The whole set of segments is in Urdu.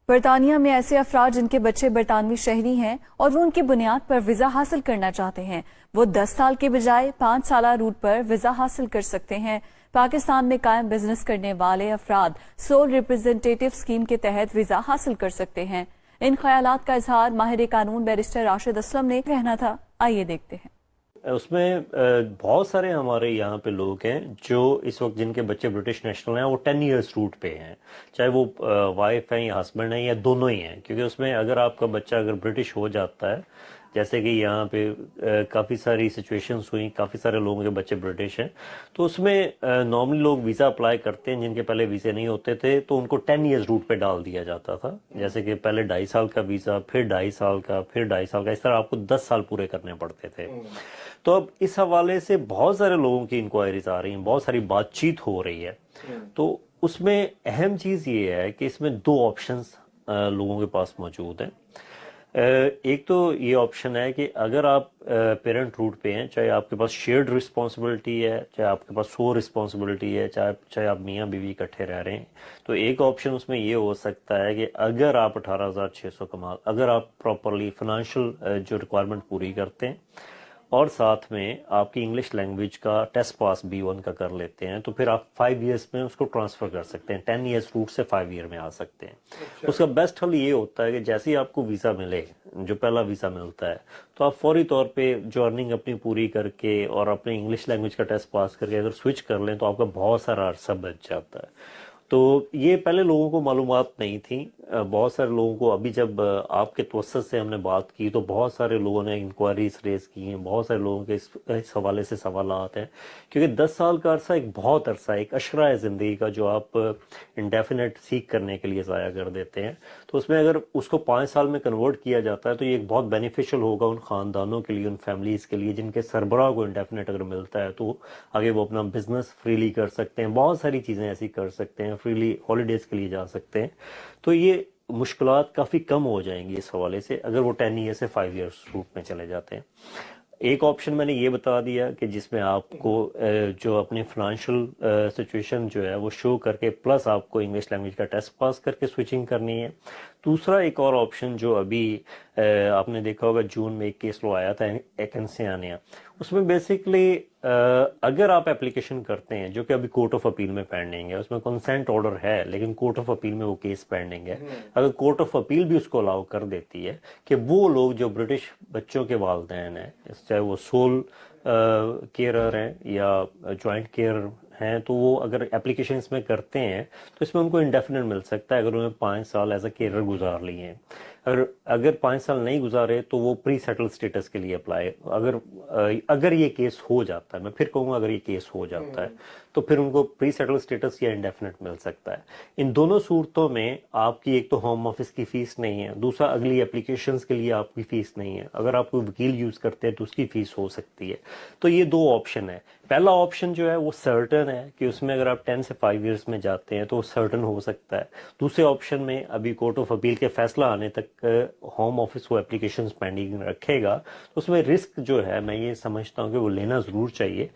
برطانیہ میں ایسے افراد جن کے بچے برطانوی شہری ہیں اور وہ ان کی بنیاد پر ویزا حاصل کرنا چاہتے ہیں، وہ 10 سال کے بجائے 5 سالہ روٹ پر ویزا حاصل کر سکتے ہیں۔ پاکستان میں قائم بزنس کرنے والے افراد سول ریپرزنٹیٹو اسکیم کے تحت ویزا حاصل کر سکتے ہیں۔ ان خیالات کا اظہار ماہر قانون بیرسٹر راشد اسلم نے کہنا تھا، آئیے دیکھتے ہیں۔ اس میں بہت سارے ہمارے یہاں پہ لوگ ہیں جو اس وقت جن کے بچے برٹش نیشنل ہیں، وہ 10 ایئرس روٹ پہ ہیں، چاہے وہ وائف ہیں یا ہسبینڈ ہیں یا دونوں ہی ہیں، کیونکہ اس میں اگر آپ کا بچہ اگر برٹش ہو جاتا ہے، جیسے کہ یہاں پہ کافی ساری سچویشنز ہوئیں، کافی سارے لوگوں کے بچے برٹش ہیں، تو اس میں نارملی لوگ ویزا اپلائی کرتے ہیں جن کے پہلے ویزے نہیں ہوتے تھے، تو ان کو 10 ایئرز روٹ پہ ڈال دیا جاتا تھا، جیسے کہ پہلے 2.5 سال کا ویزا، پھر 2.5 سال کا، پھر 2.5 سال کا، اس طرح آپ کو 10 سال پورے کرنے پڑتے تھے۔ تو اب اس حوالے سے بہت سارے لوگوں کی انکوائریز آ رہی ہیں، بہت ساری بات چیت ہو رہی ہے، تو اس میں اہم چیز یہ ہے کہ اس میں 2 آپشنز لوگوں کے پاس موجود ہیں۔ ایک تو یہ آپشن ہے کہ اگر آپ پیرنٹ روٹ پہ ہیں، چاہے آپ کے پاس شیئرڈ رسپانسبلٹی ہے، چاہے آپ کے پاس سو رسپانسبلٹی ہے، چاہے آپ میاں بیوی اکٹھے رہ رہے ہیں، تو ایک آپشن اس میں یہ ہو سکتا ہے کہ اگر آپ 18,600 کما، اگر آپ پراپرلی فائنینشیل جو ریکوائرمنٹ پوری کرتے ہیں اور ساتھ میں آپ کی انگلش لینگویج کا ٹیسٹ پاس B1 کا کر لیتے ہیں، تو پھر آپ 5 ایئرس میں اس کو ٹرانسفر کر سکتے ہیں، 10 ایئرس روٹ سے 5 ایئر میں آ سکتے ہیں۔ اس کا بیسٹ حل یہ ہوتا ہے کہ جیسے ہی آپ کو ویزا ملے، جو پہلا ویزا ملتا ہے، تو آپ فوری طور پہ جو ارننگ اپنی پوری کر کے اور اپنے انگلش لینگویج کا ٹیسٹ پاس کر کے اگر سوئچ کر لیں تو آپ کا بہت سارا عرصہ بچ جاتا ہے۔ تو یہ پہلے لوگوں کو معلومات نہیں تھیں، بہت سارے لوگوں کو ابھی جب آپ کے توسط سے ہم نے بات کی تو بہت سارے لوگوں نے انکوائریز ریز کی ہیں، بہت سارے لوگوں کے اس حوالے سے سوالات ہیں، کیونکہ 10 سال کا عرصہ ایک بہت عرصہ ہے، ایک اشرہ ہے زندگی کا جو آپ انڈیفینٹ سیکھ کرنے کے لیے ضائع کر دیتے ہیں۔ تو اس میں اگر اس کو 5 سال میں کنورٹ کیا جاتا ہے تو یہ ایک بہت بینیفیشل ہوگا ان خاندانوں کے لیے، ان فیملیز کے لیے جن کے سربراہ کو انڈیفینٹ اگر ملتا ہے تو آگے وہ اپنا بزنس فریلی کر سکتے ہیں، بہت ساری چیزیں ایسی کر سکتے ہیں، فریلی ہالیڈیز کے لیے جا سکتے ہیں۔ تو یہ مشکلات کافی کم ہو جائیں گی اس حوالے سے اگر وہ 10 ایئر سے 5 ایئرس روٹ میں چلے جاتے ہیں۔ ایک آپشن میں نے یہ بتا دیا کہ جس میں آپ کو جو اپنی فائنینشیل سچویشن جو ہے وہ شو کر کے پلس آپ کو انگلش لینگویج کا ٹیسٹ پاس کر کے سوئچنگ کرنی ہے۔ دوسرا ایک اور آپشن جو ابھی آپ نے دیکھا ہوگا جون میں ایک کیس لو آیا تھا ایکنسیانیا، اس میں بیسکلی اگر آپ اپلیکیشن کرتے ہیں جو کہ ابھی کورٹ آف اپیل میں پینڈنگ ہے، اس میں کنسینٹ آرڈر ہے لیکن کورٹ آف اپیل میں وہ کیس پینڈنگ ہے، اگر کورٹ آف اپیل بھی اس کو الاؤ کر دیتی ہے کہ وہ لوگ جو برٹش بچوں کے والدین ہیں، چاہے وہ سول کیئرر ہیں یا جوائنٹ کیئر ہیں، تو وہ اگر اپلیکیشن اس میں کرتے ہیں تو اس میں ان کو انڈیفینٹ مل سکتا ہے اگر انہوں نے 5 سال ایز اے کیئرر گزار لیے ہیں۔ اگر 5 سال نہیں گزارے تو وہ پری سیٹل سٹیٹس کے لیے اپلائی، اگر یہ کیس ہو جاتا ہے، میں پھر کہوں گا اگر یہ کیس ہو جاتا ہے تو پھر ان کو پری سیٹل سٹیٹس یا انڈیفینٹ مل سکتا ہے۔ ان دونوں صورتوں میں آپ کی ایک تو ہوم آفس کی فیس نہیں ہے، دوسرا اگلی اپلیکیشنز کے لیے آپ کی فیس نہیں ہے، اگر آپ کوئی وکیل یوز کرتے ہیں تو اس کی فیس ہو سکتی ہے۔ تو یہ 2 آپشن ہے۔ پہلا آپشن جو ہے وہ سرٹن ہے کہ اس میں اگر آپ 10 سے 5 ایئرس میں جاتے ہیں تو وہ سرٹن ہو سکتا ہے۔ دوسرے آپشن میں ابھی کورٹ آف اپیل کے فیصلہ آنے تک ہوم آفس وہ اپلیکیشنز پینڈنگ رکھے گا، تو اس میں رسک جو ہے میں یہ سمجھتا ہوں کہ وہ لینا ضرور چاہیے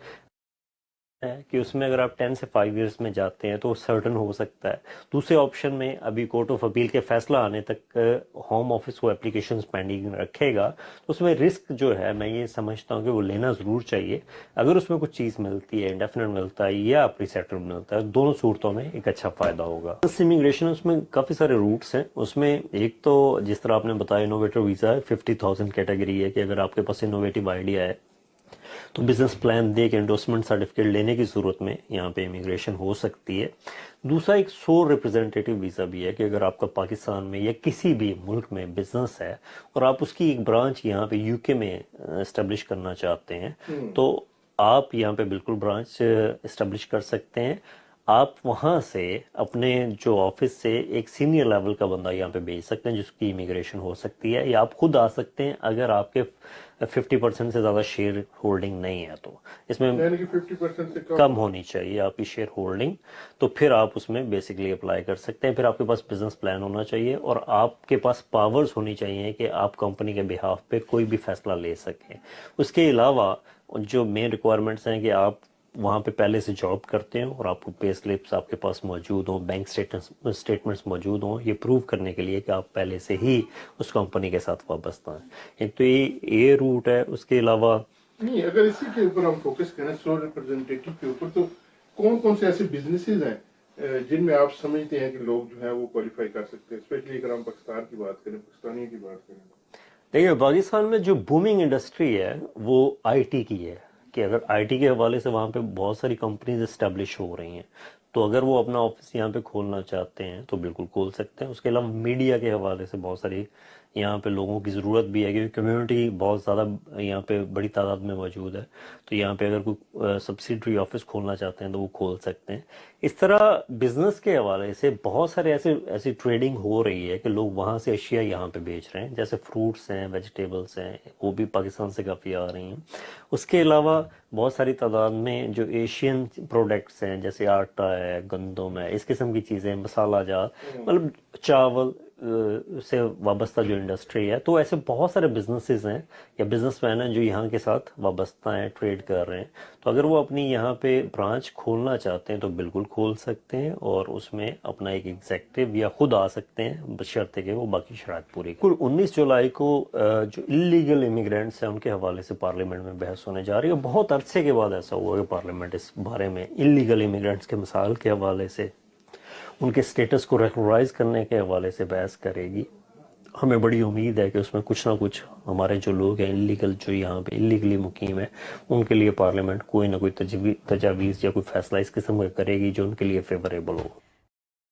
کہ اس میں اگر آپ 10 سے 5 ایئرس میں جاتے ہیں تو وہ سرٹن ہو سکتا ہے۔ دوسرے آپشن میں ابھی کورٹ آف اپیل کے فیصلہ آنے تک ہوم آفس وہ اپلیکیشنز پینڈنگ رکھے گا، تو اس میں رسک جو ہے میں یہ سمجھتا ہوں کہ وہ لینا ضرور چاہیے۔ اگر اس میں کچھ چیز ملتی ہے، انڈیفینٹ ملتا ہے یا پری سیٹل ملتا ہے، دونوں صورتوں میں ایک اچھا فائدہ ہوگا۔ امیگریشن اس میں کافی سارے روٹس ہیں، اس میں ایک تو جس طرح آپ نے بتایا انوویٹر ویزا ہے، 50,000 کیٹیگری ہے کہ اگر آپ کے پاس انوویٹو آئیڈیا ہے تو بزنس پلان دے کے انڈورسمنٹ سرٹیفکیٹ لینے کی صورت میں یہاں پہ امیگریشن ہو سکتی ہے۔ دوسرا ایک سول ریپرزینٹیٹو ویزا بھی ہے کہ اگر آپ کا پاکستان میں یا کسی بھی ملک میں بزنس ہے اور آپ اس کی ایک برانچ یہاں پہ UK میں اسٹیبلش کرنا چاہتے ہیں تو آپ یہاں پہ بالکل برانچ اسٹیبلش کر سکتے ہیں۔ آپ وہاں سے اپنے جو آفس سے ایک سینئر لیول کا بندہ یہاں پہ بھیج سکتے ہیں جس کی امیگریشن ہو سکتی ہے، یا آپ خود آ سکتے ہیں اگر آپ کے 50% سے زیادہ شیئر ہولڈنگ نہیں ہے، تو اس میں 50% سے کم ہونی چاہیے آپ کی شیئر ہولڈنگ، تو پھر آپ اس میں بیسکلی اپلائی کر سکتے ہیں۔ پھر آپ کے پاس بزنس پلان ہونا چاہیے اور آپ کے پاس پاورز ہونی چاہیے کہ آپ کمپنی کے بہاف پہ کوئی بھی فیصلہ لے سکیں۔ اس کے علاوہ جو مین ریکوائرمنٹس ہیں کہ آپ وہاں پہ پہلے سے جاب کرتے ہوں اور آپ کو پے سلپس آپ کے پاس موجود ہوں، بینک اسٹیٹمنٹس موجود ہوں، یہ پروو کرنے کے لیے کہ آپ پہلے سے ہی اس کمپنی کے ساتھ وابستہ ہیں. ایک تو یہ روٹ ہے. اس کے علاوہ نہیں، اگر اسی کے اوپر ہم فوکس کریں سول ریپرزینٹیٹو کے اوپر، تو کون کون سے ایسے بزنسز ہیں جن میں آپ سمجھتے ہیں کہ لوگ جو ہیں وہ کوالیفائی کر سکتے ہیں، اسپیشلی اگر ہم پاکستان کی بات کریں، پاکستانیوں کی بات کریں؟ دیکھیے، پاکستان میں جو بومنگ انڈسٹری ہے وہ آئی ٹی کی ہے، کہ اگر آئی ٹی کے حوالے سے وہاں پہ بہت ساری کمپنیز اسٹیبلش ہو رہی ہیں، تو اگر وہ اپنا آفس یہاں پہ کھولنا چاہتے ہیں تو بالکل کھول سکتے ہیں. اس کے علاوہ میڈیا کے حوالے سے بہت ساری یہاں پہ لوگوں کی ضرورت بھی ہے، کیونکہ کمیونٹی بہت زیادہ یہاں پہ بڑی تعداد میں موجود ہے. تو یہاں پہ اگر کوئی سبسیڈری آفس کھولنا چاہتے ہیں تو وہ کھول سکتے ہیں. اس طرح بزنس کے حوالے سے بہت سارے ایسی ٹریڈنگ ہو رہی ہے کہ لوگ وہاں سے اشیاء یہاں پہ بیچ رہے ہیں، جیسے فروٹس ہیں، ویجیٹیبلس ہیں، وہ بھی پاکستان سے کافی آ رہی ہیں. اس کے علاوہ بہت ساری تعداد میں جو ایشین پروڈکٹس ہیں، جیسے آٹا ہے، گندم ہے، اس قسم کی چیزیں، مسالہ جات، مطلب چاول سے وابستہ جو انڈسٹری ہے، تو ایسے بہت سارے بزنسز ہیں یا بزنس مین ہیں جو یہاں کے ساتھ وابستہ ہیں، ٹریڈ کر رہے ہیں. تو اگر وہ اپنی یہاں پہ برانچ کھولنا چاہتے ہیں تو بالکل کھول سکتے ہیں، اور اس میں اپنا ایک ایگزیکٹو یا خود آ سکتے ہیں، بشرطے کہ وہ باقی شرائط پوری کریں. 19 جولائی کو جو انلیگل امیگرینٹس ہیں ان کے حوالے سے پارلیمنٹ میں بحث ہونے جا رہی ہے. بہت عرصے کے بعد ایسا ہوا کہ پارلیمنٹ اس بارے میں انلیگل امیگرینٹس کے مسائل کے حوالے سے، ان کے سٹیٹس کو ریگولرائز کرنے کے حوالے سے بحث کرے گی. ہمیں بڑی امید ہے کہ اس میں کچھ نہ کچھ ہمارے جو لوگ ہیں انلیگل، جو یہاں پہ انلیگلی مقیم ہیں، ان کے لیے پارلیمنٹ کوئی نہ کوئی تجویز یا کوئی فیصلہ اس قسم کا کرے گی جو ان کے لیے فیوریبل ہو.